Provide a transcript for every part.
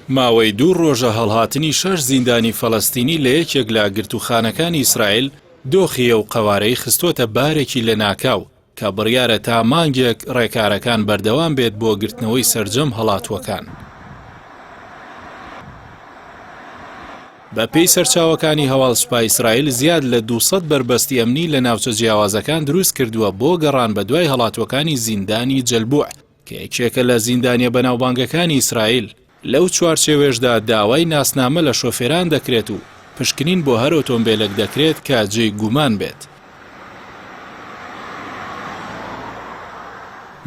ماوەی 2 ڕۆژە هەڵهاتنی 6 زیندانی فەڵەستینی لە یەکێک لە گرتوخانەکانی ئیسرائیل دۆخیە و قەوارەی خستۆتە بارێکی لە ناکاو کە بڕیارە تا مانگێک ڕێکارەکان بەردەوام بێت بۆ گرتنەوەی سەرجەم هەڵاتوەکان. بە پێی سەرچاوەکانی هەواڵسوپای ئیسرائیل زیاد لە 200 بربەستی ئەمنی لە ناوچە جیاوازەکان دروست کردووە بۆ گەڕان بە دوای هەڵاتوەکانی زیندانی جەلبوع کە یەکێکە لە زیندانیە بەناوبانگەکانی ئیسرائیل. لەو چوارچێوێژدا داوای ناسنامە لە شۆفێران دەکرێت و پشکنین بۆ هەر ئۆتۆمبیلێک دەکرێت کە جێی گومان بێت.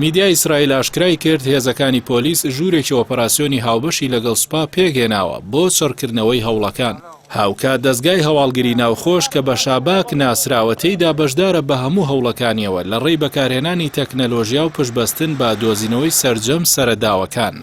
میدیای ئیسرائیل ئاشکرای کرد هێزەکانی پۆلیس ژوورێکی ئۆپەراسیۆنی هاوبەشی لەگەڵ سوپا پێگێناوە بۆ چڕکردنەوەی هەوڵەکان. هاوکات دەستگای هەواڵگری ناوخۆش کە بە شاباک ناسراوەتەیدا بەشدارە بە هەموو هەوڵەکانیەوە لە ڕێی بەکارهێنانی تەکنەلۆژیا و پشتبەستن بە دۆزینەوەی سەرجەم سەرەداوەکان.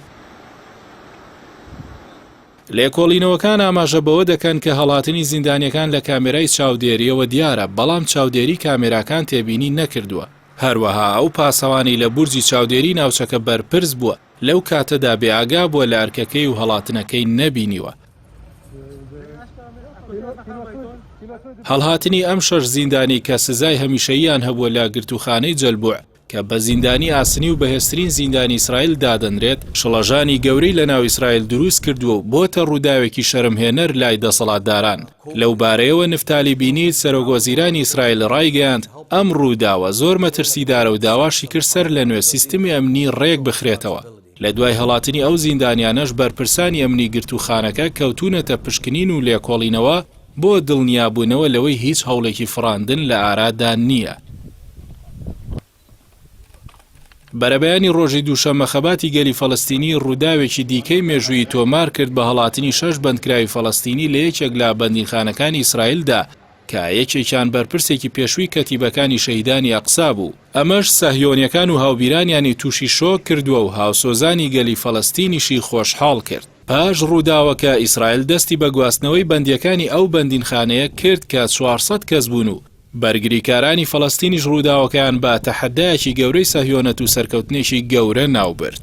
لێکۆڵینەوەکان ئاماژە بەوە دەکەن کە هەڵاتنی زیندانیەکان لە کامێرای چاودێریەوە دیارە بەڵام چاودێری کامێراکان تێبینی نەکردووە. هەروەها ئەو پاسەوانی لە بورجی چاودێری ناوچەکە بەرپرس بووە لەو کاتەدا بێئاگا بووە لە ئەرکەکەی و هەڵاتنەکەی نەبینیوە. هەڵهاتنی ئەم 6 زیندانی کە سزای هەمیشەییان هەبووە لە گرتوخانەی جەلبوع کە بە زیندانی ئاسنی و بەهێزترین زیندانی ئیسرائیل دادەنرێت شڵەژانی گەورەی لە ناو ئیسرائیل دروست کردووە و بۆتە ڕووداوێکی شەرمهێنەر لای دەسەڵاتداران. لەو بارەیەوە نفتالی بینیت سەرۆکوەزیرانی ئیسرائیل ڕایگەیاند ئەم ڕووداوە زۆر مەترسیدارە و داواشی کرد سەر لە نوێ سیستمی ئەمنی ڕێک بخرێتەوە. لە دوای هەڵاتنی ئەو زیندانیانەش بەرپرسانی ئەمنی گرتوخانەکە کەوتونەتە پشکنین و لێکۆڵینەوە بۆ دڵنیابوونەوە لەوەی هیچ هەوڵێکی فڕاندن لە ئارادا نییە. بەرەبەیانی ڕۆژی دووشەممە خەباتی گەلی فەڵەستینی ڕووداوێکی دیکەی مێژووی تۆمار کرد بە هەڵاتنی 6 بەندکراوی فەڵەستینی لە یەکێک لە بەندیخانەکانی ئیسرائیلدا کە یەکێکیان بەرپرسێکی پێشووی کەتیبەکانی شەهیدانی ئەقسا بوو. ئەمەش سەهیۆنیەکان و هاوبیرانیانی تووشی شۆک کردووە و هاوسۆزانی گەلی فەڵەستینیشی خۆشحاڵ کرد. پاش ڕووداوەکە ئیسرائیل دەستی بە گواستنەوەی بەندیەکانی ئەو بەندینخانەیە کرد کە 400 کەس بوون و بەرگریکارانی فەڵەستینیش ڕووداوەکەیان بە تەحەدایەکی گەورەی سەهیۆنەت و سەرکەوتنێکی گەورە ناوبرد.